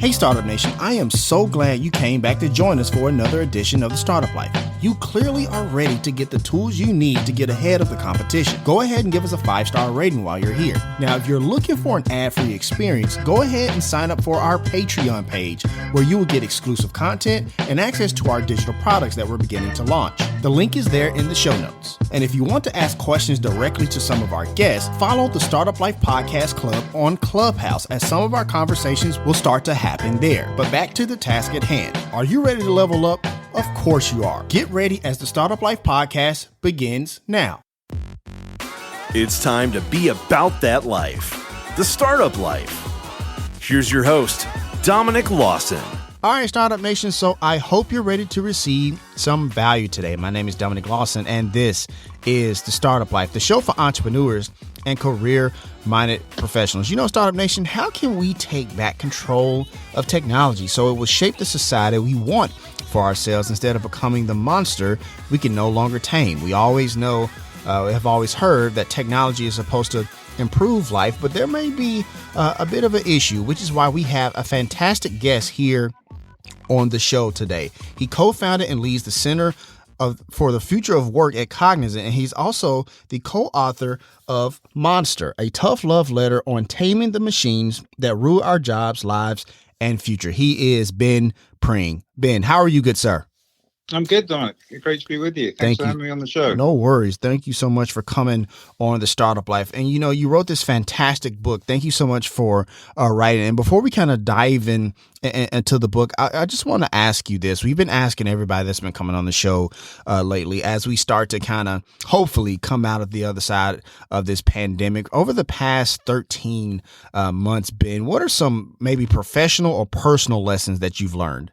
Hey Startup Nation, I am so glad you came back to join us for another edition of the Startup Life. You clearly are ready to get the tools you need to get ahead of the competition. Go ahead and give us a 5-star rating while you're here. Now, if you're looking for an ad-free experience, go ahead and sign up for our Patreon page, where you will get exclusive content and access to our digital products that we're beginning to launch. The link is there in the show notes. And if you want to ask questions directly to some of our guests, follow the Startup Life Podcast Club on Clubhouse, as some of our conversations will start to happen there. But back to the task at hand. Are you ready to level up? Of course you are. Get ready as the Startup Life Podcast begins now. It's time to be about that life, the startup life. Here's your host, Dominic Lawson. All right, Startup Nation, so I hope you're ready to receive some value today. My name is Dominic Lawson, and this is the Startup Life, the show for entrepreneurs and career-minded professionals. You know, Startup Nation, how can we take back control of technology so it will shape the society we want for ourselves instead of becoming the monster we can no longer tame? We always know, have always heard that technology is supposed to improve life, but there may be a bit of an issue, which is why we have a fantastic guest here on the show today. He co-founded and leads the Center for the Future of Work at Cognizant, and he's also the co-author of Monster, a tough love letter on taming the machines that rule our jobs, lives, and future. He is Ben Pring. Ben, how are you, good sir? I'm good, Dominic. Great to be with you. Thanks for having me on the show. No worries. Thank you so much for coming on the Startup Life. And, you know, you wrote this fantastic book. Thank you so much for writing. And before we kind of dive into the book, I just want to ask you this. We've been asking everybody that's been coming on the show lately, as we start to kind of hopefully come out of the other side of this pandemic. Over the past 13 months, Ben, what are some maybe professional or personal lessons that you've learned?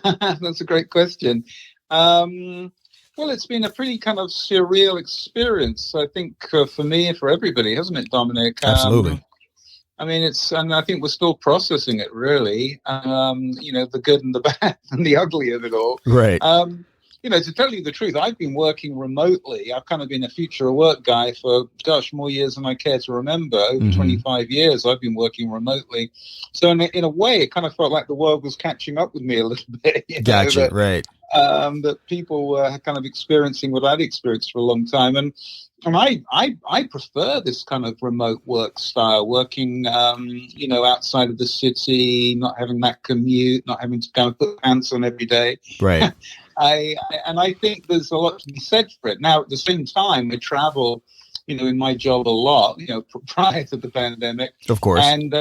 That's a great question. Well, it's been a pretty kind of surreal experience, I think, for me, for everybody, hasn't it, Dominic? Absolutely. I mean, and I think we're still processing it, really. You know, the good and the bad and the ugly of it all. Right. You know, to tell you the truth, I've been working remotely. I've kind of been a future of work guy for, more years than I care to remember. Over 25 years, I've been working remotely. So in a way, it kind of felt like the world was catching up with me a little bit. Gotcha, right. That people were kind of experiencing what I'd experienced for a long time. And I prefer this kind of remote work style, working, you know, outside of the city, not having that commute, not having to kind of put pants on every day. Right. I think there's a lot to be said for it. Now, at the same time, I travel, you know, in my job a lot, you know, prior to the pandemic. Of course. And,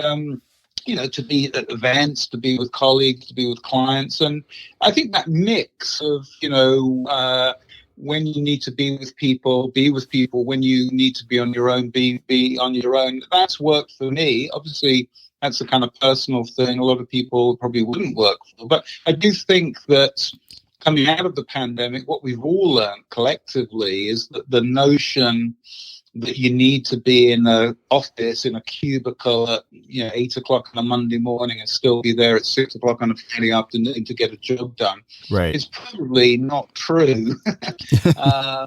you know, to be at events, to be with colleagues, to be with clients. And I think that mix of, you know, when you need to be with people, when you need to be on your own, be on your own, that's worked for me. Obviously, that's a kind of personal thing a lot of people probably wouldn't work for. But I do think that coming out of the pandemic, what we've all learned collectively is that the notion that you need to be in an office, in a cubicle at 8 o'clock on a Monday morning and still be there at 6 o'clock on a Friday afternoon to get a job done, right, is probably not true. I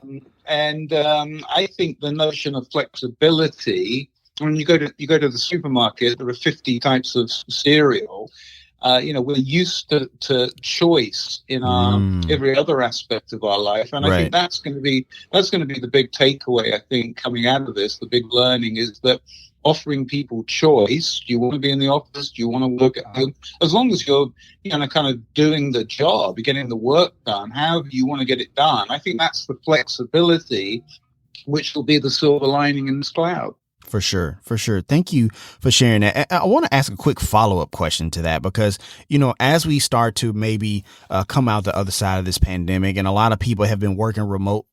think the notion of flexibility, when you go to the supermarket, there are 50 types of cereal. We're used to choice in our every other aspect of our life, and I think that's going to be the big takeaway. I think coming out of this, the big learning is that offering people choice. Do you want to be in the office? Do you want to work at home? As long as you're kind of doing the job, you're getting the work done. However you want to get it done, I think that's the flexibility, which will be the silver lining in this cloud. For sure. Thank you for sharing that. I want to ask a quick follow-up question to that because, as we start to maybe come out the other side of this pandemic, and a lot of people have been working remotely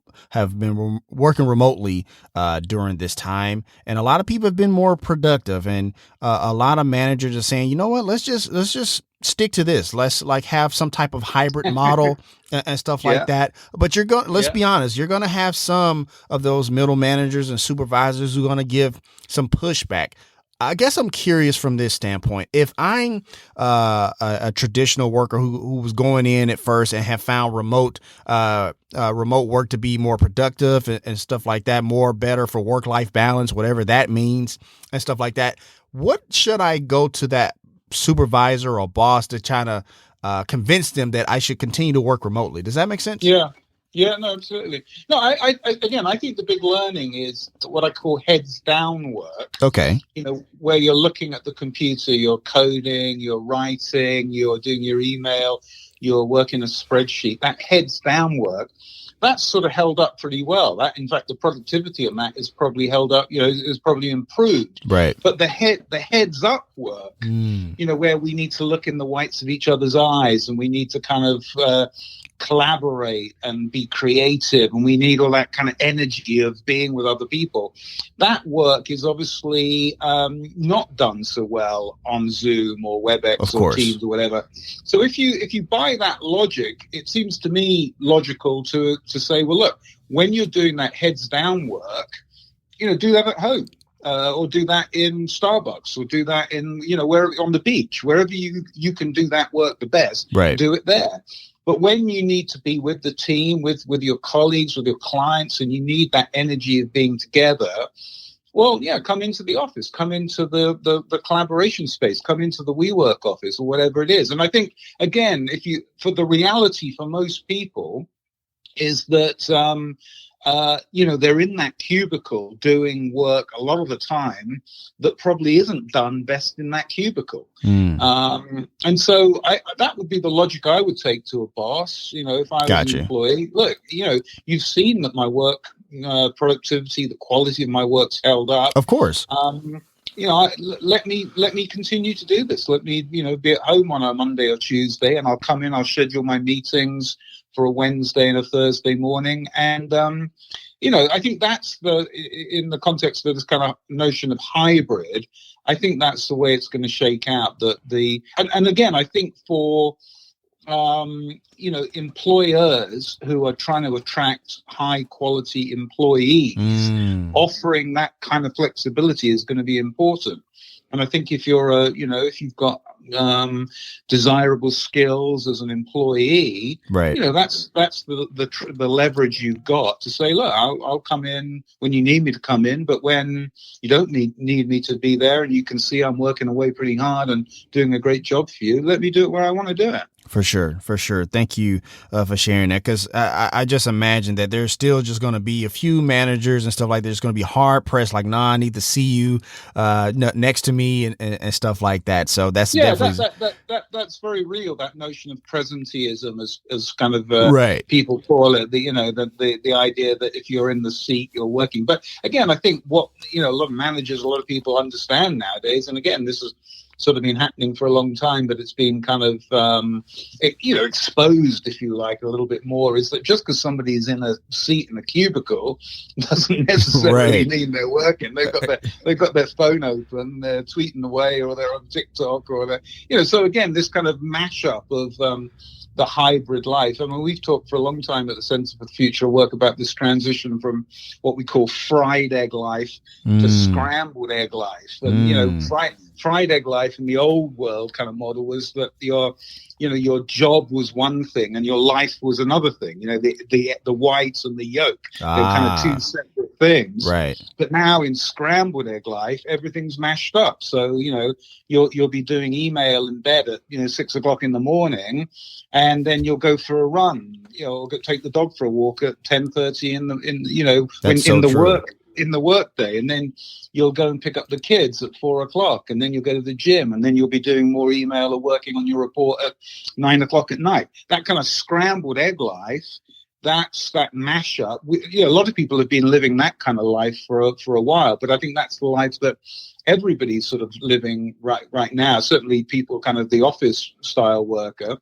during this time, and a lot of people have been more productive, and a lot of managers are saying, you know what, let's just stick to this. Let's have some type of hybrid model and stuff like that. But let's be honest, you're going to have some of those middle managers and supervisors who are going to give some pushback. I guess I'm curious from this standpoint. If I'm a traditional worker who was going in at first and have found remote work to be more productive and stuff like that, better for work-life balance, whatever that means and stuff like that, what should I go to that supervisor or boss to try to convince them that I should continue to work remotely. Does that make sense? Yeah. Yeah, no, absolutely. No, again, I think the big learning is what I call heads down work. Okay. Where you're looking at the computer, you're coding, you're writing, you're doing your email, you're working a spreadsheet. That heads down work, that's sort of held up pretty well. That, in fact, the productivity on that is probably held up, is probably improved. Right. But the heads up work, where we need to look in the whites of each other's eyes and we need to kind of collaborate and be creative, and we need all that kind of energy of being with other people. That work is obviously not done so well on Zoom or WebEx or Teams or whatever. So if you buy that logic, it seems to me logical to say, well, look, when you're doing that heads down work, do that at home. Or do that in Starbucks, or do that in, where on the beach, wherever you can do that work the best, right. Do it there. But when you need to be with the team, with your colleagues, with your clients, and you need that energy of being together, well, yeah, come into the office, come into the collaboration space, come into the WeWork office or whatever it is. And I think, again, for the reality for most people is that, they're in that cubicle doing work a lot of the time that probably isn't done best in that cubicle. And so that would be the logic I would take to a boss, if I was an employee. Look, you've seen that my work productivity, the quality of my work's held up. Of course. Let me continue to do this. Let me, be at home on a Monday or Tuesday, and I'll come in, I'll schedule my meetings for a Wednesday and a Thursday morning. And, I think that's in the context of this kind of notion of hybrid, I think that's the way it's going to shake out. And again, I think for, employers who are trying to attract high quality employees, offering that kind of flexibility is going to be important. And I think if if you've got desirable skills as an employee, right? That's the leverage you've got to say, look, I'll come in when you need me to come in, but when you don't need me to be there, and you can see I'm working away pretty hard and doing a great job for you, let me do it where I want to do it. For sure. Thank you for sharing that, because I just imagine that there's still just going to be a few managers and stuff like that. There's going to be hard pressed, like, I need to see you next to me and stuff like that. So that's definitely that's very real. That notion of presenteeism, as kind of right. People call it, the idea that if you're in the seat, you're working. But again, I think what a lot of managers, a lot of people understand nowadays, and again, this is sort of been happening for a long time, but it's been kind of, exposed, if you like, a little bit more, is that just because somebody's in a seat in a cubicle doesn't necessarily right. mean they're working. They've got their phone open, they're tweeting away, or they're on TikTok, or they're, so again, this kind of mashup of, the hybrid life. I mean, we've talked for a long time at the Centre for the Future of Work about this transition from what we call fried egg life to scrambled egg life. And, fried egg life in the old world kind of model was that your job was one thing and your life was another thing. The whites and the yolk, they're kind of two separate things. Right. But now in scrambled egg life, everything's mashed up. So, you'll be doing email in bed at 6:00 in the morning, and then you'll go for a run. Take the dog for a walk at 10:30 in the work day, and then you'll go and pick up the kids at 4:00, and then you'll go to the gym, and then you'll be doing more email or working on your report at 9:00 at night. That kind of scrambled egg life, that's that mashup. A lot of people have been living that kind of life for a while, but I think that's the life that everybody's sort of living right now. Certainly people kind of the office style worker.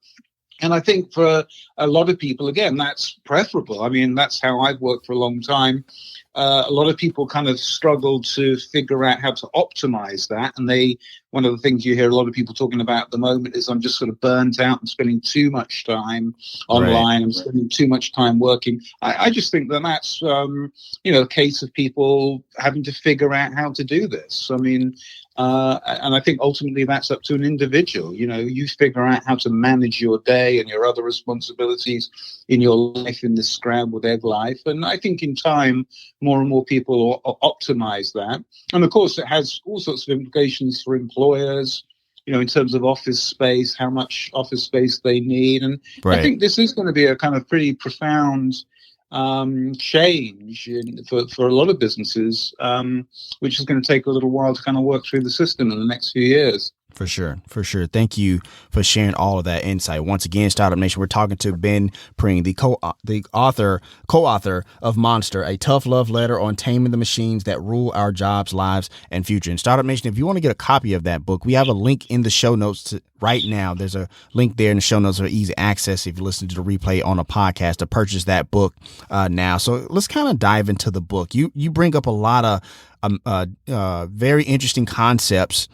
And I think for a lot of people, again, that's preferable. I mean, that's how I've worked for a long time. A lot of people kind of struggle to figure out how to optimize that. And one of the things you hear a lot of people talking about at the moment is, I'm just sort of burnt out and spending too much time online. Right. I'm spending too much time working. I just think that's, a case of people having to figure out how to do this. I mean, and I think ultimately that's up to an individual. You figure out how to manage your day and your other responsibilities in your life in this scrambled egg life. And I think in time, more and more people optimize that. And of course, it has all sorts of implications for employers. in terms of office space, how much office space they need. And Right. I think this is going to be a kind of pretty profound change for a lot of businesses, which is going to take a little while to kind of work through the system in the next few years. For sure. For sure. Thank you for sharing all of that insight. Once again, Startup Nation, we're talking to Ben Pring, the co-author of Monster, a tough love letter on taming the machines that rule our jobs, lives, and future. And Startup Nation, if you want to get a copy of that book, we have a link in the show notes right now. There's a link there in the show notes for easy access if you listen to the replay on a podcast to purchase that book now. So let's kind of dive into the book. You bring up a lot of very interesting concepts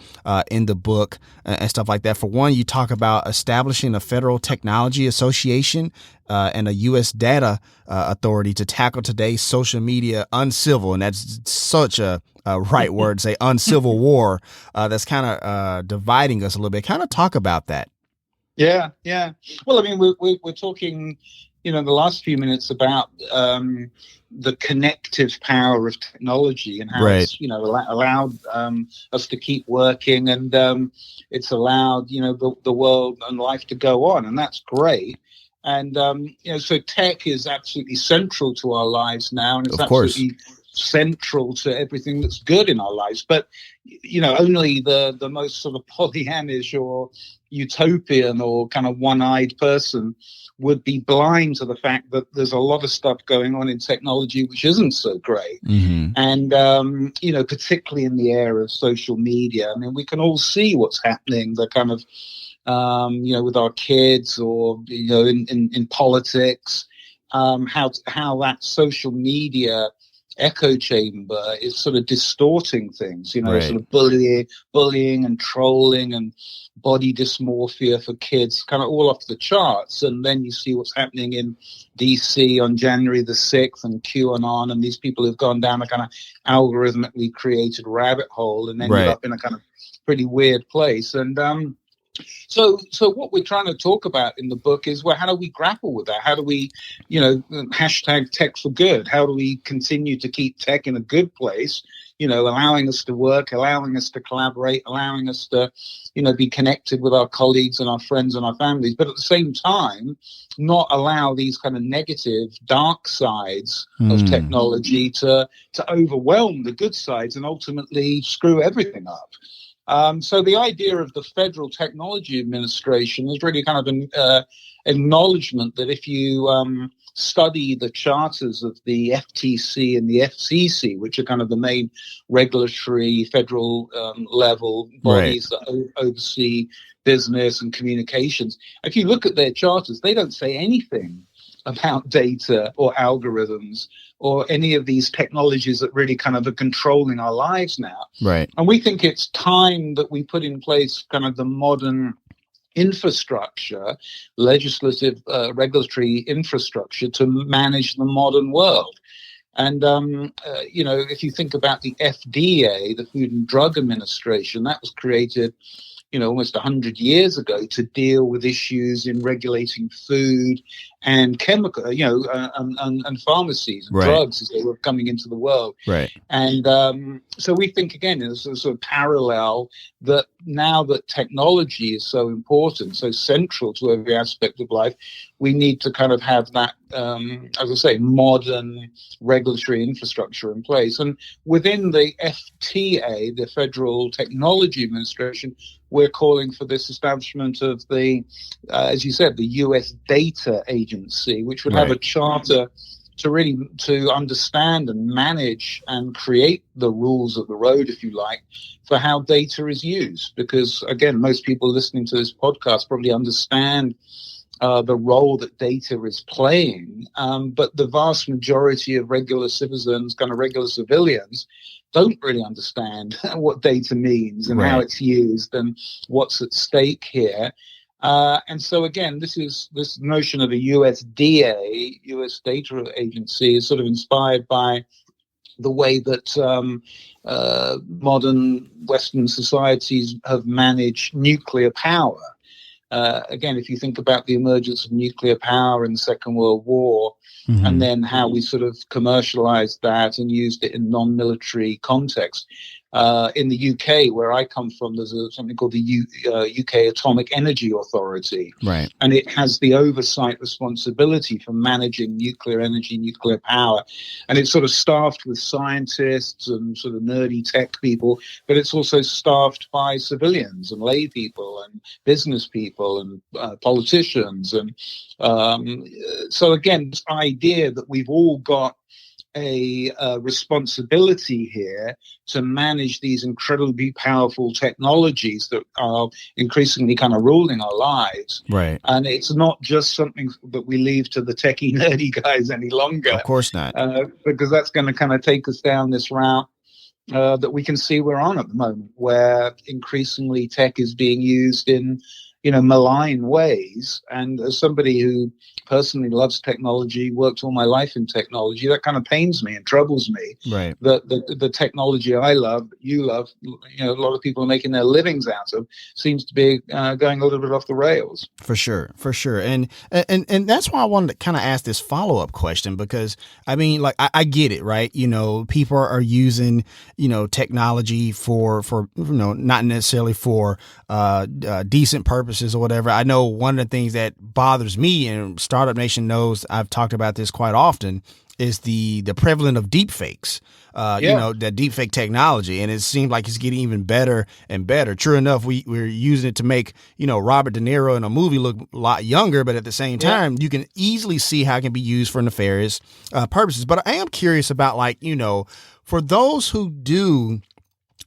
in the book and stuff like that. For one, you talk about establishing a federal technology association and a U.S. data authority to tackle today's social media uncivil, and that's such a right word to say, uncivil war that's kind of dividing us a little bit. Kind of talk about that. Yeah. Well, I mean, we're talking, the last few minutes about the connective power of technology and how it's, allowed us to keep working, and it's allowed, the world and life to go on, and that's great. And, so tech is absolutely central to our lives now, and it's absolutely central to everything that's good in our lives. But, only the most sort of Pollyannish or utopian or kind of one-eyed person would be blind to the fact that there's a lot of stuff going on in technology which isn't so great. Mm-hmm. And, particularly in the era of social media, I mean, we can all see what's happening, the kind of, with our kids or, in politics, how that social media echo chamber is sort of distorting things, right. Sort of bullying and trolling and body dysmorphia for kids, kind of all off the charts. And then you see what's happening in DC on January the 6th and QAnon, and these people have gone down a kind of algorithmically created rabbit hole and ended up in a kind of pretty weird place. And so what we're trying to talk about in the book is, well, how do we grapple with that? How do we, hashtag tech for good? How do we continue to keep tech in a good place, allowing us to work, allowing us to collaborate, allowing us to, be connected with our colleagues and our friends and our families, but at the same time, not allow these kind of negative, dark sides of technology to overwhelm the good sides and ultimately screw everything up. So the idea of the Federal Technology Administration is really kind of an acknowledgement that if you study the charters of the FTC and the FCC, which are kind of the main regulatory federal level bodies that oversee business and communications, if you look at their charters, they don't say anything about data or algorithms or any of these technologies that really kind of are controlling our lives now. Right. And we think it's time that we put in place kind of the modern infrastructure, legislative, regulatory infrastructure to manage the modern world. And, if you think about the FDA, the Food and Drug Administration, that was created almost 100 years ago to deal with issues in regulating food and chemical, and pharmacies and drugs as they were coming into the world. Right. And so we think, again, there's a sort of parallel that now that technology is so important, so central to every aspect of life, we need to kind of have that, as I say, modern regulatory infrastructure in place. And within the FTA, the Federal Technology Administration, we're calling for this establishment of the, as you said, the U.S. Data Agency, which would have a charter to understand and manage and create the rules of the road, if you like, for how data is used. Because, again, most people listening to this podcast probably understand the role that data is playing, but the vast majority of regular citizens, kind of regular civilians, don't really understand what data means and how it's used and what's at stake here. And so, again, this notion of a USDA, U.S. Data Agency, is sort of inspired by the way that modern Western societies have managed nuclear power. Again, if you think about the emergence of nuclear power in the Second World War, and then how we sort of commercialized that and used it in non-military context, In the UK, where I come from, there's something called the UK Atomic Energy Authority. Right. And it has the oversight responsibility for managing nuclear energy, nuclear power. And it's sort of staffed with scientists and sort of nerdy tech people, but it's also staffed by civilians and lay people and business people and politicians. And so, again, this idea that we've all got a responsibility here to manage these incredibly powerful technologies that are increasingly kind of ruling our lives. Right. And it's not just something that we leave to the techie nerdy guys any longer. Of course not. Because that's going to kind of take us down this route that we can see we're on at the moment, where increasingly tech is being used in, malign ways. And as somebody who personally loves technology, worked all my life in technology, that kind of pains me and troubles me. Right. That the technology I love, you love, a lot of people are making their livings out of, seems to be going a little bit off the rails. For sure. And that's why I wanted to kind of ask this follow-up question, because I mean, like, I get it, right? People are using, technology for not necessarily for decent purposes or whatever. I know one of the things that bothers me, and Startup Nation knows I've talked about this quite often, is the prevalence of deep fakes, that deep fake technology. And it seems like it's getting even better and better. True enough, we're using it to make, Robert De Niro in a movie look a lot younger, but at the same time, you can easily see how it can be used for nefarious purposes. But I am curious about, like, for those who do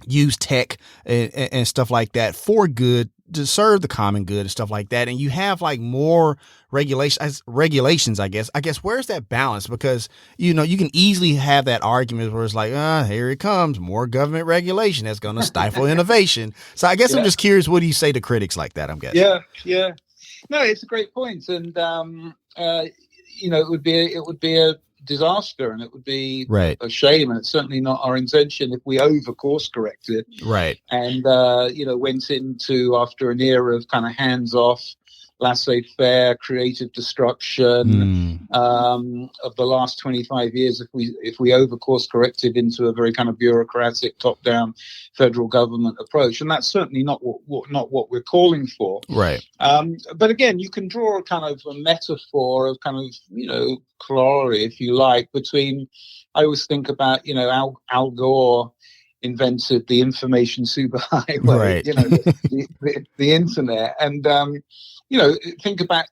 use tech and stuff like that for good, to serve the common good and stuff like that, and you have like more regulations, I guess where's that balance? Because you can easily have that argument where it's like, here it comes, more government regulation that's going to stifle innovation. So I guess I'm just curious, what do you say to critics like that? I'm guessing. Yeah. No, it's a great point, and it would be a disaster, and it would be a shame, and it's certainly not our intention if we over course corrected, and went into, after an era of kind of hands off, laissez-faire, creative destruction of the last 25 years, if we over course corrected into a very kind of bureaucratic top-down federal government approach. And that's certainly not what we're calling for. Right. But again, you can draw a kind of a metaphor of kind of, corollary, if you like, between, I always think about, Al Gore invented the information superhighway, the internet. And, think back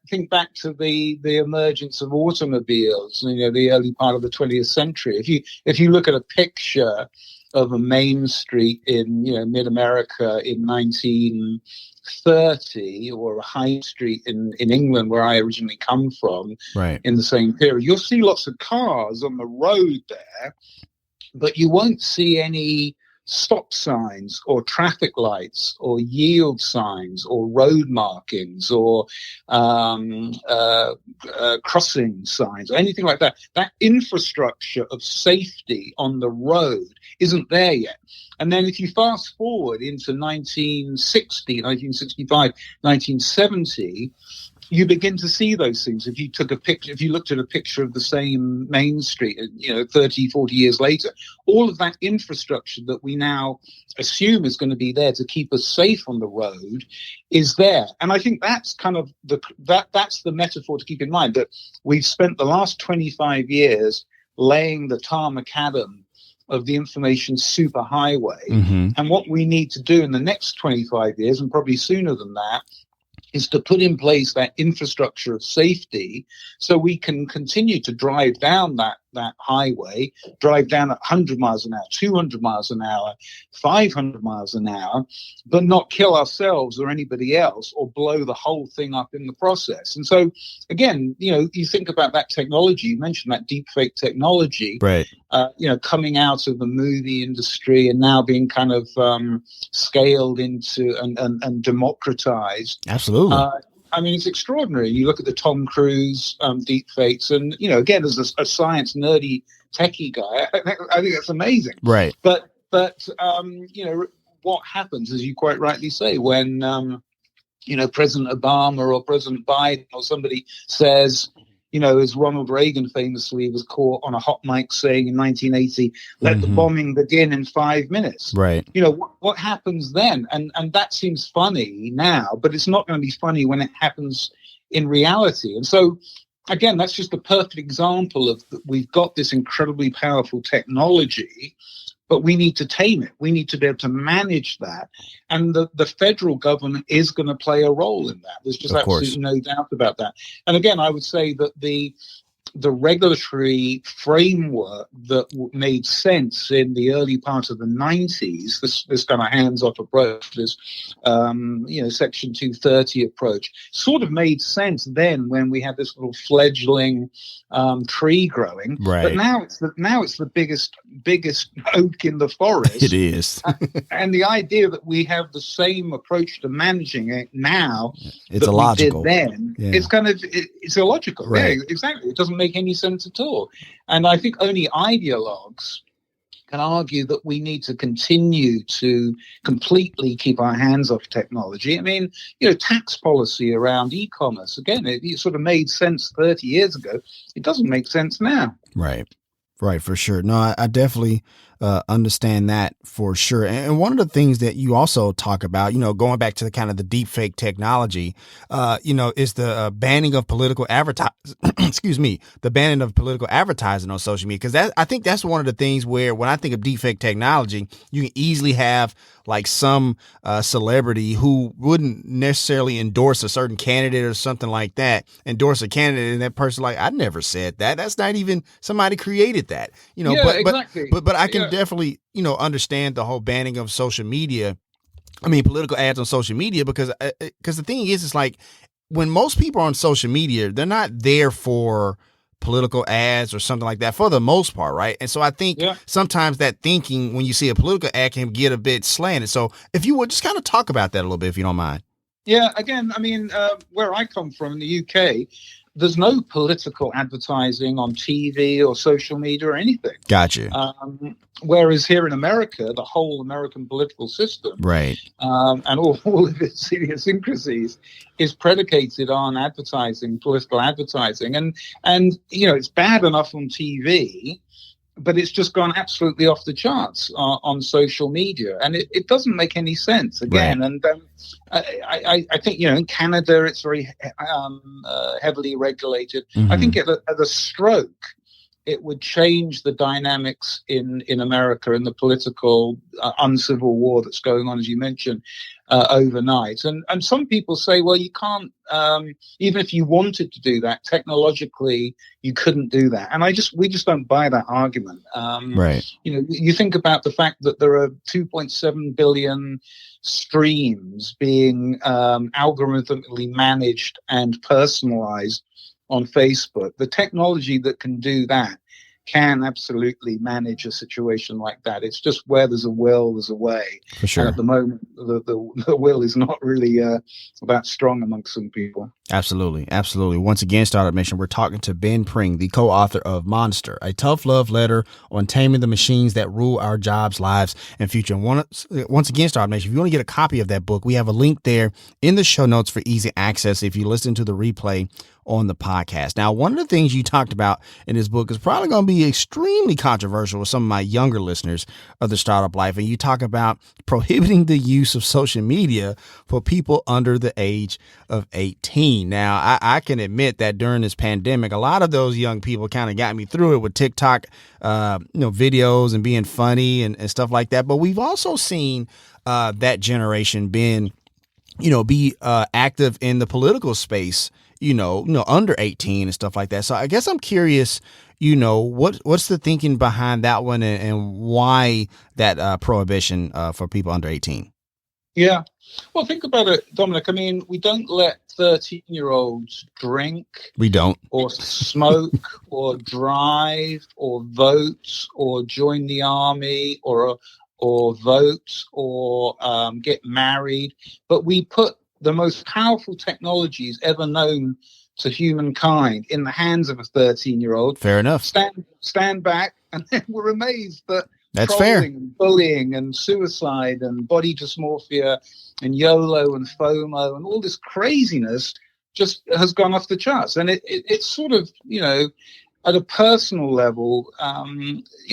to the emergence of automobiles, the early part of the 20th century. If you look at a picture of a main street in, mid-America in 1930, or a high street in England, where I originally come from, in the same period, you'll see lots of cars on the road there, but you won't see any stop signs or traffic lights or yield signs or road markings or crossing signs or anything like that. That infrastructure of safety on the road isn't there yet. And then if you fast forward into 1960, 1965, 1970, you begin to see those things. If you looked at a picture of the same main street, 30, 40 years later, all of that infrastructure that we now assume is going to be there to keep us safe on the road is there. And I think that's kind of that's the metaphor to keep in mind, that we've spent the last 25 years laying the tar macadam of the information superhighway. And what we need to do in the next 25 years, and probably sooner than that, is to put in place that infrastructure of safety so we can continue to drive down that highway, drive down at 100 miles an hour, 200 miles an hour, 500 miles an hour, but not kill ourselves or anybody else or blow the whole thing up in the process. And so, again, you think about that technology, you mentioned that deep fake technology, coming out of the movie industry and now being kind of scaled into and democratized. Absolutely. I mean, it's extraordinary. You look at the Tom Cruise deep fakes, and again, as a science nerdy techie guy, I think that's amazing. Right. But what happens, as you quite rightly say, when President Obama or President Biden or somebody says, as Ronald Reagan famously was caught on a hot mic saying in 1980, let the bombing begin in 5 minutes. Right. What happens then? And that seems funny now, but it's not going to be funny when it happens in reality. And so, again, that's just a perfect example of we've got this incredibly powerful technology, but we need to tame it. We need to be able to manage that. And the federal government is going to play a role in that. There's just absolutely no doubt about that. And again, I would say that the regulatory framework that made sense in the early part of the 90s, this kind of hands-off approach, this Section 230 approach, sort of made sense then when we had this little fledgling tree growing. Right. But now it's the biggest oak in the forest. It is. And the idea that we have the same approach to managing it now it's illogical. We did then, it's illogical. Right. Yeah, exactly. It doesn't make any sense at all. And I think only ideologues can argue that we need to continue to completely keep our hands off technology. I mean, tax policy around e-commerce, again, it sort of made sense 30 years ago. It doesn't make sense now. Right. Right, for sure. No, I definitely understand that for sure. And one of the things that you also talk about, going back to the kind of the deep fake technology, is the banning of political the banning of political advertising on social media. Because I think that's one of the things where when I think of deep fake technology, you can easily have like some celebrity who wouldn't necessarily endorse a certain candidate or something like that, endorse a candidate, and that person like, I never said that. That's not even somebody created that, exactly. But I can definitely, understand the whole banning of social media. I mean, political ads on social media, because the thing is, it's like when most people are on social media, they're not there for political ads or something like that for the most part, right? And so I think sometimes that thinking when you see a political ad can get a bit slanted. So if you would just kind of talk about that a little bit, if you don't mind. Yeah, again, I mean, where I come from in the UK, there's no political advertising on TV or social media or anything. Gotcha. Whereas here in America, the whole American political system, right, and all of its idiosyncrasies, is predicated on advertising, political advertising, and it's bad enough on TV, but it's just gone absolutely off the charts on social media, and it doesn't make any sense again. Right. And I think in Canada it's very heavily regulated. Mm-hmm. I think at a stroke, it would change the dynamics in America and the political uncivil war that's going on, as you mentioned, overnight. And some people say, well, you can't, even if you wanted to do that, technologically, you couldn't do that. And we just don't buy that argument. Right. You think about the fact that there are 2.7 billion streams being algorithmically managed and personalized on Facebook. The technology that can do that can absolutely manage a situation like that. It's just where there's a will, there's a way. For sure. And at the moment, the will is not really that strong amongst some people. Absolutely. Absolutely. Once again, Startup Nation, we're talking to Ben Pring, the co-author of Monster, a tough love letter on taming the machines that rule our jobs, lives, and future. And once again, Startup Nation, if you want to get a copy of that book, we have a link there in the show notes for easy access if you listen to the replay on the podcast. Now, one of the things you talked about in this book is probably going to be extremely controversial with some of my younger listeners of the Startup Life. And you talk about prohibiting the use of social media for people under the age of 18. Now, I can admit that during this pandemic, a lot of those young people kind of got me through it with TikTok, videos and being funny and stuff like that. But we've also seen that generation be active in the political space, under 18 and stuff like that. So I guess I'm curious, what's the thinking behind that one and why that prohibition for people under 18? Yeah. Well, think about it, Dominic. I mean, we don't let 13-year-olds drink. We don't. Or smoke or drive or vote or join the army or vote or get married. But we put the most powerful technologies ever known to humankind in the hands of a 13-year-old. Fair enough. Stand back, and then we're amazed that that's fair. And bullying and suicide and body dysmorphia and YOLO and FOMO and all this craziness just has gone off the charts. And it's sort of, at a personal level,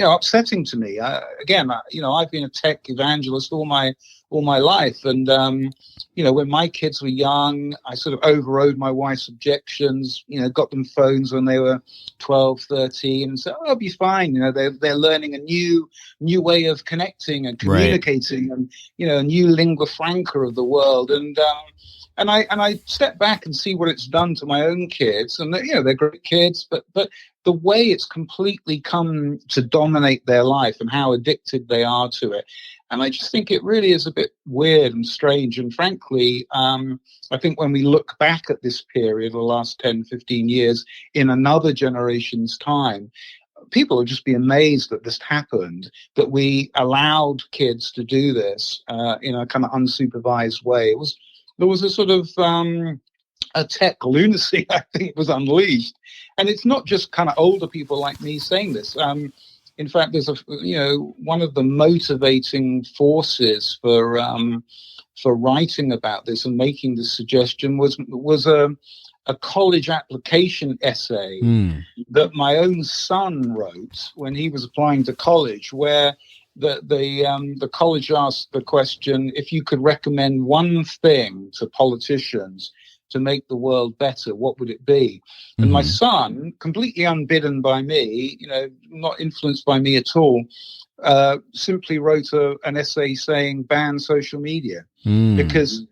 upsetting to me. I've been a tech evangelist all my life. And, when my kids were young, I sort of overrode my wife's objections, got them phones when they were 12, 13, and said, I'll be fine. They're learning a new way of connecting and communicating, right, and, a new lingua franca of the world. And I step back and see what it's done to my own kids, and they're great kids, but the way it's completely come to dominate their life and how addicted they are to it. And I just think it really is a bit weird and strange. And frankly, I think when we look back at this period, the last 10, 15 years, in another generation's time, people will just be amazed that this happened, that we allowed kids to do this in a kind of unsupervised way. There was a sort of a tech lunacy, I think, was unleashed. And it's not just kind of older people like me saying this. In fact, there's one of the motivating forces for writing about this and making this suggestion was a college application essay that my own son wrote when he was applying to college, where the college asked the question, if you could recommend one thing to politicians to make the world better, what would it be? And my son, completely unbidden by me, not influenced by me at all, simply wrote an essay saying ban social media because,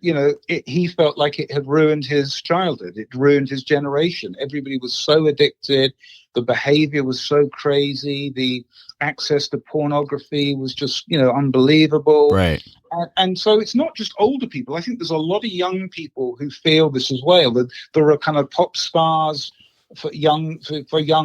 he felt like it had ruined his childhood. It ruined his generation. Everybody was so addicted. The behavior was so crazy. The access to pornography was just, unbelievable. Right. And so it's not just older people. I think there's a lot of young people who feel this as well. That there are kind of pop stars for young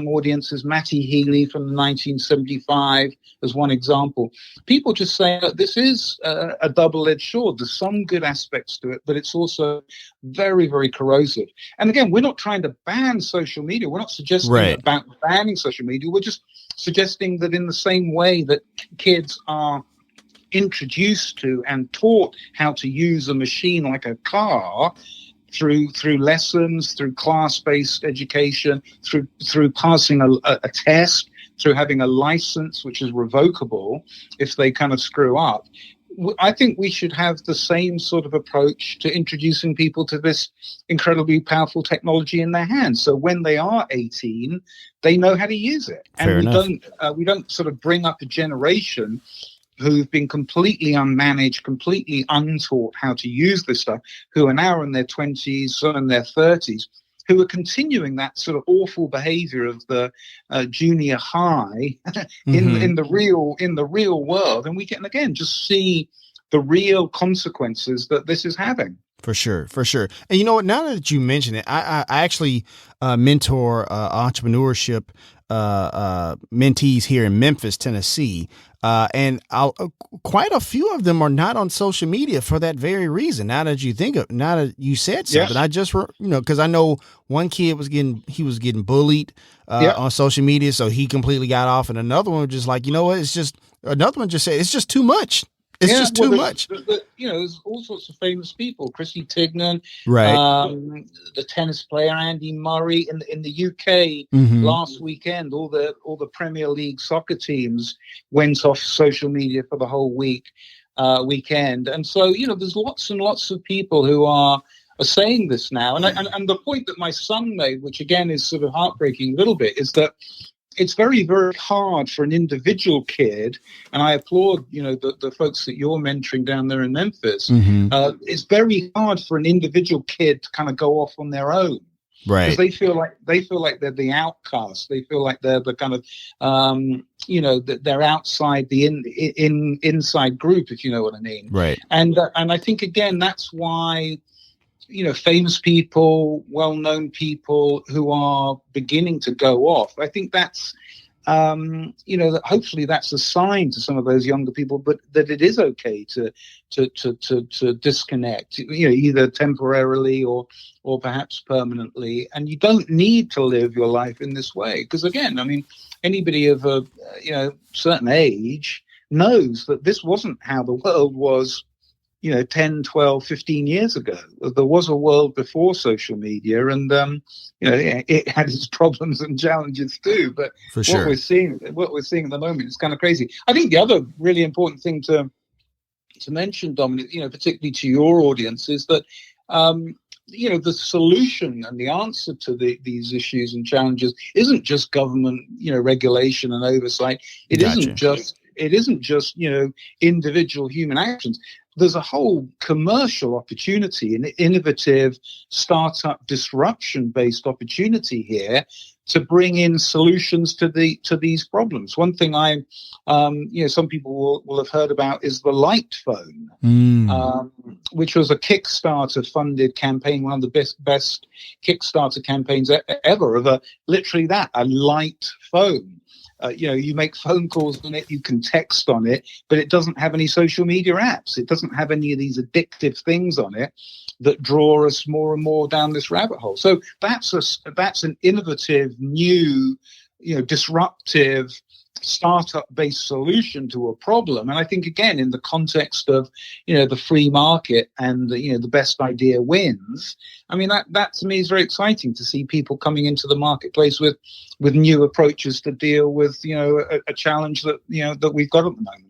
audiences. Matty Healy from 1975 as one example. People just say that this is a double-edged sword. There's some good aspects to it, but it's also very, very corrosive. And again, we're not trying to ban social media. We're not suggesting about banning social media. We're just suggesting that in the same way that kids are introduced to and taught how to use a machine like a car through lessons, through class-based education, through passing a test, through having a license which is revocable if they kind of screw up. I think we should have the same sort of approach to introducing people to this incredibly powerful technology in their hands. So when they are 18, they know how to use it. And we don't sort of bring up a generation who've been completely unmanaged, completely untaught how to use this stuff, who are now in their 20s, some in their 30s, who are continuing that sort of awful behavior of the junior high in the real world. And we can, again, just see the real consequences that this is having. For sure. And you know what? Now that you mention it, I actually mentor entrepreneurship mentees here in Memphis, Tennessee. And quite a few of them are not on social media for that very reason. Now that you said something, yes. I just, because I know one kid was getting bullied on social media, so he completely got off. And another one was just like, another one just said, it's just too much. It's just too much. There's all sorts of famous people. Chrissy Teigen, right? The tennis player Andy Murray. In the UK last weekend, all the Premier League soccer teams went off social media for the whole weekend. And so there's lots and lots of people who are saying this now. And the point that my son made, which again is sort of heartbreaking a little bit, is that it's very, very hard for an individual kid, and I applaud, the folks that you're mentoring down there in Memphis. It's very hard for an individual kid to kind of go off on their own, right? Because they feel like they're the outcast. They feel like they're the kind of, that they're outside the inside group, if you know what I mean, right? And I think again that's why. Famous people, well-known people who are beginning to go off. I think that's, that hopefully that's a sign to some of those younger people, but that it is okay to disconnect, either temporarily or perhaps permanently. And you don't need to live your life in this way, because again, I mean, anybody of a certain age knows that this wasn't how the world was. 10, 12, 15 years ago. There was a world before social media, and it had its problems and challenges too. But For sure. what we're seeing at the moment is kind of crazy. I think the other really important thing to mention, Dominic, particularly to your audience, is that the solution and the answer to these issues and challenges isn't just government, regulation and oversight. It isn't just individual human actions. There's a whole commercial opportunity, an innovative startup disruption-based opportunity here to bring in solutions to these problems. One thing some people will have heard about is the Light Phone, which was a Kickstarter-funded campaign, one of the best Kickstarter campaigns ever, of literally a light phone. You make phone calls on it, you can text on it, but it doesn't have any social media apps. It doesn't have any of these addictive things on it that draw us more and more down this rabbit hole. So that's an innovative, new, disruptive, startup-based solution to a problem. And I think, again, in the context of, the free market and, the best idea wins, I mean, that to me is very exciting to see people coming into the marketplace with new approaches to deal with, a challenge that, that we've got at the moment.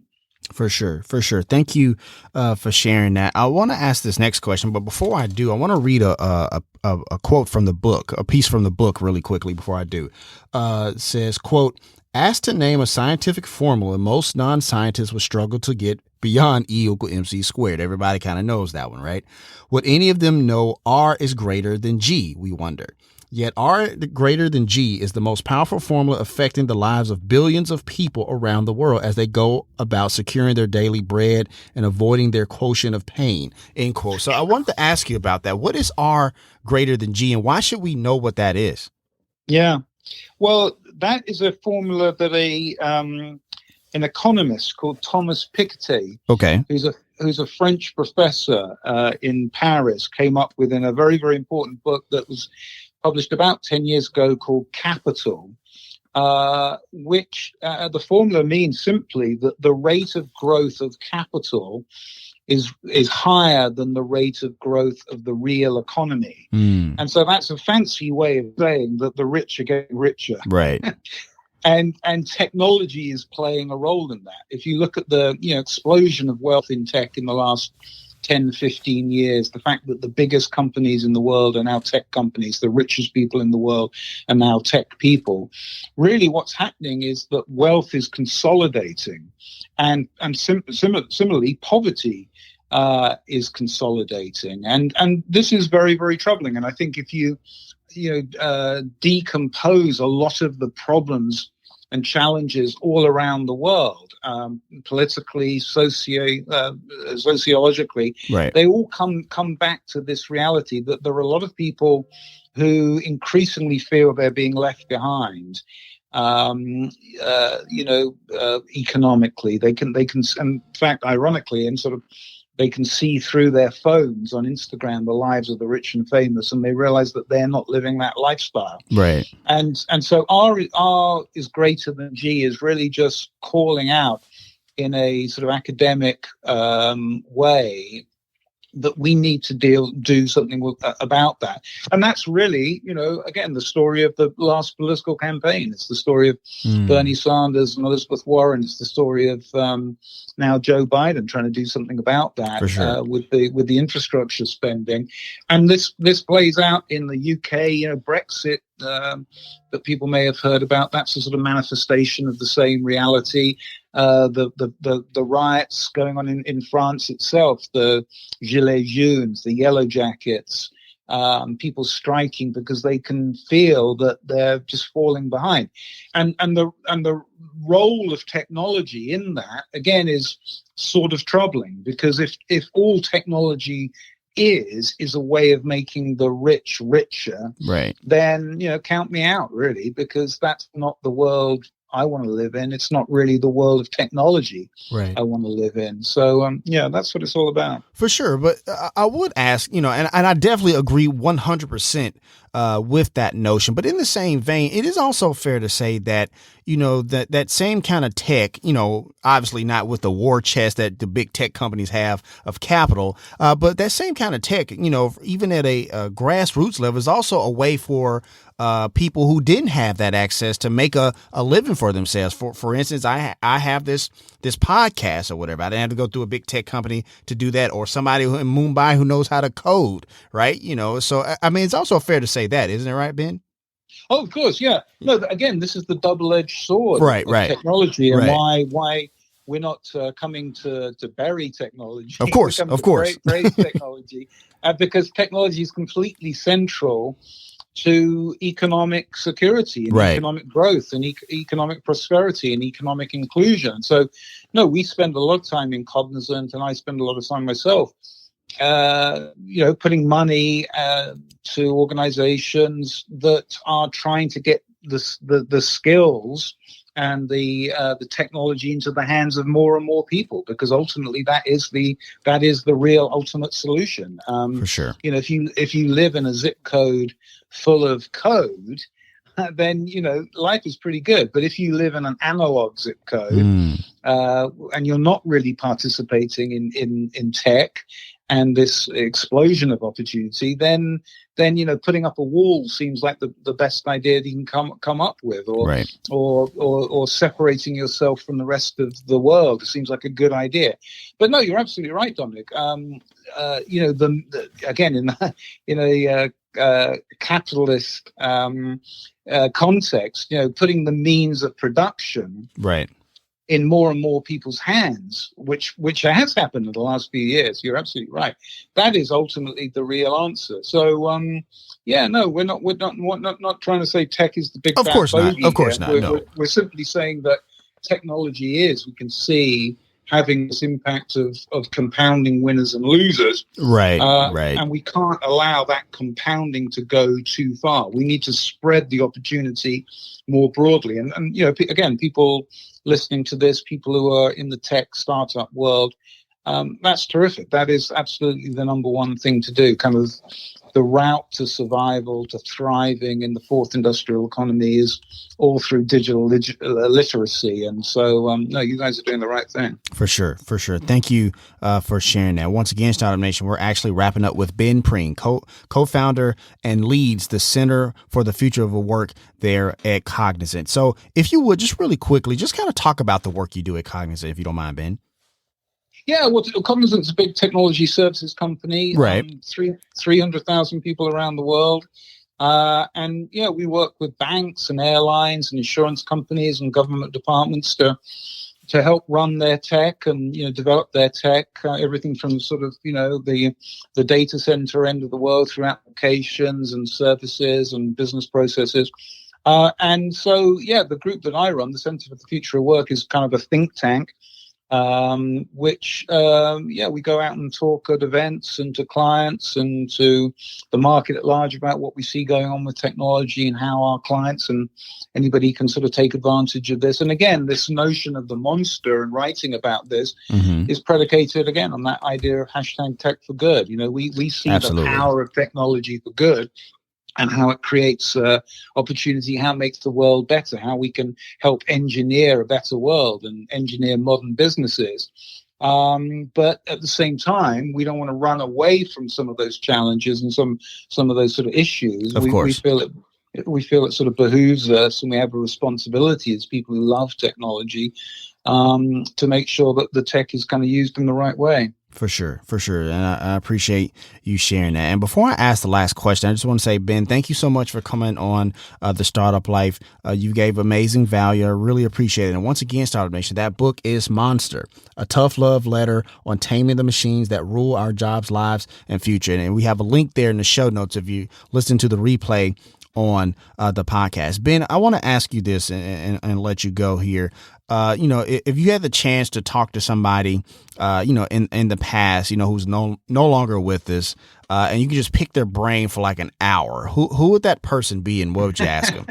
For sure. Thank you for sharing that. I want to ask this next question, but before I do, I want to read a quote from the book, a piece from the book really quickly before I do. It says, quote, "Asked to name a scientific formula, most non-scientists would struggle to get beyond E = MC squared." Everybody kind of knows that one, right? Would any of them know R is greater than G, we wonder. Yet R greater than G is the most powerful formula affecting the lives of billions of people around the world as they go about securing their daily bread and avoiding their quotient of pain, end quote. So I wanted to ask you about that. What is R greater than G, and why should we know what that is? Yeah. Well, that is a formula that an economist called Thomas Piketty, who's a French professor in Paris, came up with in a very, very important book that was published about 10 years ago called Capital, which the formula means simply that the rate of growth of capital is higher than the rate of growth of the real economy. And so that's a fancy way of saying that the rich are getting richer. Right. And technology is playing a role in that. If you look at the explosion of wealth in tech in the last 10, 15 years, the fact that the biggest companies in the world are now tech companies, the richest people in the world are now tech people, really what's happening is that wealth is consolidating, and similarly poverty is consolidating, and this is very, very troubling. And I think if you decompose a lot of the problems and challenges all around the world, politically, sociologically, right, they all come back to this reality that there are a lot of people who increasingly feel they're being left behind. Economically, they can, in fact, ironically, and sort of, they can see through their phones on Instagram the lives of the rich and famous, and they realize that they're not living that lifestyle. Right. And so R is greater than G is really just calling out in a sort of academic way that we need to do something about that. And that's really, again, the story of the last political campaign. It's the story of Bernie Sanders and Elizabeth Warren. It's the story of now Joe Biden trying to do something about that. For sure. with the infrastructure spending. And this plays out in the UK, Brexit, that people may have heard about. That's a sort of manifestation of the same reality. The riots going on in France itself, the Gilets jaunes, the yellow jackets, people striking because they can feel that they're just falling behind. And the role of technology in that, again, is sort of troubling, because if all technology is a way of making the rich richer, right, then count me out, really, because that's not the world I want to live in. It's not really the world of technology Right. I want to live in. So, yeah, that's what it's all about. For sure. But I would ask, and I definitely agree 100% with that notion. But in the same vein, it is also fair to say that, that same kind of tech, obviously not with the war chest that the big tech companies have of capital, but that same kind of tech, even at a grassroots level, is also a way for people who didn't have that access to make a living for themselves. For instance, I have this podcast or whatever. I didn't have to go through a big tech company to do that, or somebody in Mumbai who knows how to code, right? So I mean, it's also fair to say that, isn't it, right, Ben? Oh, of course, yeah. No, again, this is the double-edged sword right, of right. technology, and right. why we're not coming to bury technology. Of course. Praise technology, because technology is completely central to economic security and economic growth and economic prosperity and economic inclusion. So, no, we spend a lot of time in Cognizant, and I spend a lot of time myself, putting money to organizations that are trying to get the skills and the technology into the hands of more and more people, because ultimately that is the real ultimate solution. For sure. If you live in a zip code full of code, then life is pretty good. But if you live in an analog zip code and you're not really participating in tech and this explosion of opportunity, then putting up a wall seems like the best idea that you can come up with, or separating yourself from the rest of the world seems like a good idea. But no, you're absolutely right, Dominic. Again, in a capitalist context, putting the means of production in more and more people's hands, which has happened in the last few years. You're absolutely right. That is ultimately the real answer. So, we're not trying to say tech is the big. Of course not. Of course not. No. We're simply saying that technology is. We can see having this impact of compounding winners and losers. Right. And we can't allow that compounding to go too far. We need to spread the opportunity more broadly. And again, people listening to this, people who are in the tech startup world, that's terrific. That is absolutely the number one thing to do. Kind of the route to survival, to thriving in the fourth industrial economy is all through digital literacy. And so, no, you guys are doing the right thing. For sure. Thank you for sharing that. Once again, Startup Nation, we're actually wrapping up with Ben Preen, co-founder and leads the Center for the Future of Work there at Cognizant. So if you would just really quickly, just kind of talk about the work you do at Cognizant, if you don't mind, Ben. Yeah, well, Cognizant's a big technology services company, right? 300,000 people around the world. And we work with banks and airlines and insurance companies and government departments to help run their tech and, develop their tech, everything from sort of, the data center end of the world through applications and services and business processes. And so, the group that I run, the Center for the Future of Work, is kind of a think tank, which we go out and talk at events and to clients and to the market at large about what we see going on with technology and how our clients and anybody can sort of take advantage of this. And again, this notion of the monster and writing about this is predicated again on that idea of #tech for good. We see Absolutely. The power of technology for good, and how it creates opportunity, how it makes the world better, how we can help engineer a better world and engineer modern businesses. But at the same time, we don't want to run away from some of those challenges and some of those sort of issues. Of course. We feel it sort of behooves us, and we have a responsibility as people who love technology to make sure that the tech is kind of used in the right way. For sure. And I appreciate you sharing that. And before I ask the last question, I just want to say, Ben, thank you so much for coming on The Startup Life. You gave amazing value. I really appreciate it. And once again, Startup Nation, that book is Monster, a tough love letter on taming the machines that rule our jobs, lives, and future. And we have a link there in the show notes if you listen to the replay on the podcast. Ben, I want to ask you this and let you go here. If you had the chance to talk to somebody, in the past, who's no longer with us, and you could just pick their brain for like an hour, who would that person be and what would you ask them?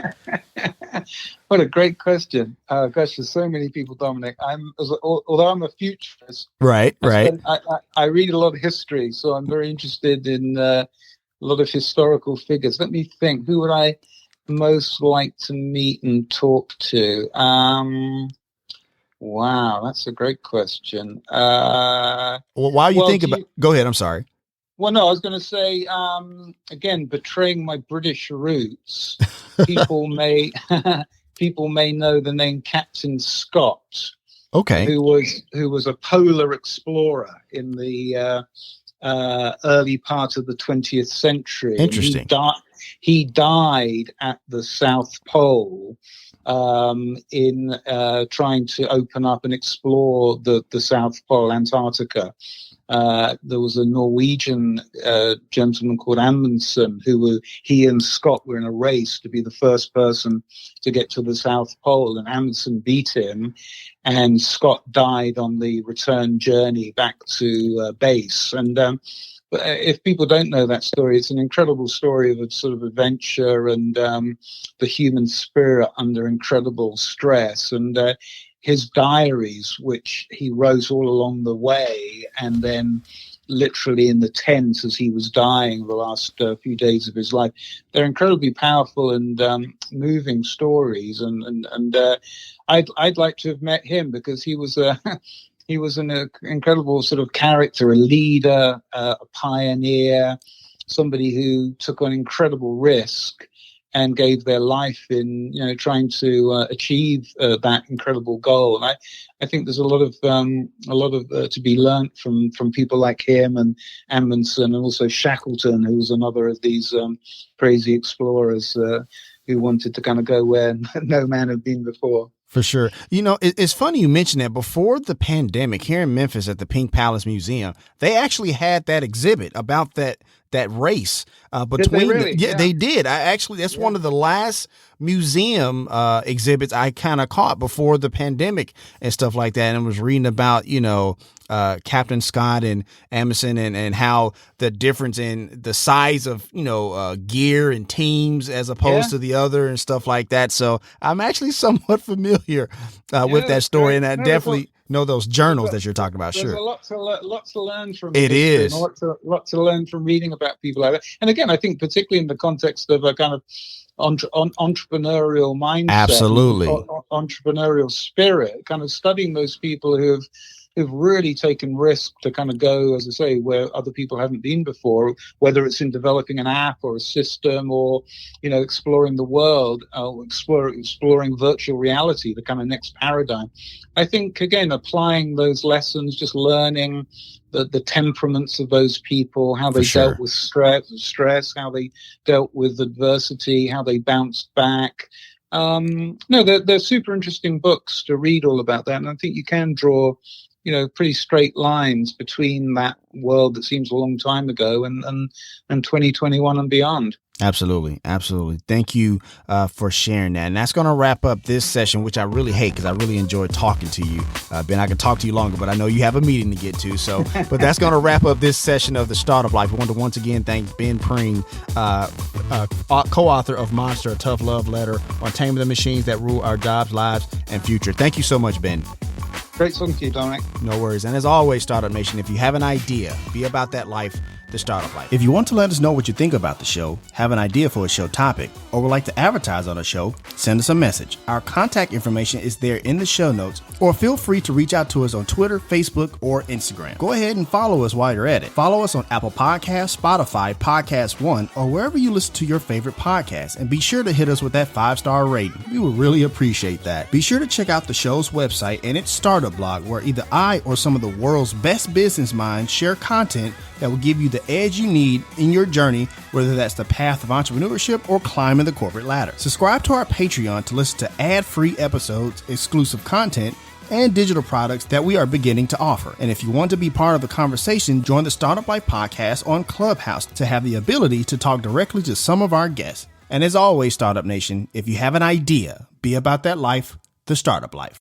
What a great question. Gosh, there's so many people, Dominic. Although I'm a futurist, Right. I read a lot of history, so I'm very interested in a lot of historical figures. Let me think. Who would I most like to meet and talk to? Wow, that's a great question. Well, while you think about, go ahead. I'm sorry. Well, no, I was going to say, again, betraying my British roots, people may know the name Captain Scott. Okay. Who was a polar explorer in the early part of the 20th century. Interesting. He died at the South Pole in trying to open up and explore the South Pole, Antarctica. There was a Norwegian gentleman called Amundsen he and Scott were in a race to be the first person to get to the South Pole, and Amundsen beat him, and Scott died on the return journey back to base. And if people don't know that story, it's an incredible story of a sort of adventure and the human spirit under incredible stress. And his diaries, which he wrote all along the way, and then literally in the tent as he was dying the last few days of his life, they're incredibly powerful and moving stories. And I'd like to have met him, because he was he was an incredible sort of character, a leader, a pioneer, somebody who took on incredible risk and gave their life in, trying to achieve that incredible goal. And I think there's a lot of to be learnt from people like him and Amundsen, and also Shackleton, who was another of these crazy explorers who wanted to kind of go where no man had been before. For sure. It's funny you mentioned that. Before the pandemic, here in Memphis at the Pink Palace Museum, they actually had that exhibit about that race between. They did. That's one of the last museum exhibits I kind of caught before the pandemic and stuff like that. And I was reading about, Captain Scott and Amundsen and how the difference in the size of, gear and teams as opposed to the other and stuff like that. So I'm actually somewhat familiar with that story. And I definitely know those journals that you're talking about. Sure. There's a lot to learn from it. Is a lot to learn from reading about people like that. And again, I think particularly in the context of a kind of entrepreneurial mindset, absolutely, entrepreneurial spirit, kind of studying those people who've really taken risk to kind of go, as I say, where other people haven't been before, whether it's in developing an app or a system or, exploring the world, exploring virtual reality, the kind of next paradigm. I think, again, applying those lessons, just learning the temperaments of those people, how they dealt with stress, how they dealt with adversity, how they bounced back. They're super interesting books to read all about that. And I think you can draw pretty straight lines between that world that seems a long time ago and 2021 and beyond. Absolutely. Thank you for sharing that. And that's going to wrap up this session, which I really hate because I really enjoyed talking to you. Ben, I could talk to you longer, but I know you have a meeting to get to. So, but that's going to wrap up this session of The Startup Life. I want to once again thank Ben Pring, co-author of Monster, A Tough Love Letter on Taming the Machines That Rule Our Jobs, Lives, and Future. Thank you so much, Ben. Great talking to you, Dominic. No worries. And as always, Startup Nation, if you have an idea, be about that life, The Startup Life. If you want to let us know what you think about the show, have an idea for a show topic, or would like to advertise on a show, send us a message. Our contact information is there in the show notes, or feel free to reach out to us on Twitter, Facebook, or Instagram. Go ahead and follow us while you're at it. Follow us on Apple Podcasts, Spotify, Podcast One, or wherever you listen to your favorite podcasts, and be sure to hit us with that 5-star rating. We would really appreciate that. Be sure to check out the show's website and its startup blog, where either I or some of the world's best business minds share content that will give you the edge you need in your journey, whether that's the path of entrepreneurship or climbing the corporate ladder. Subscribe to our Patreon to listen to ad-free episodes, exclusive content, and digital products that we are beginning to offer. And if you want to be part of the conversation, join the Startup Life podcast on Clubhouse to have the ability to talk directly to some of our guests. And as always, Startup Nation, if you have an idea, be about that life, the Startup Life.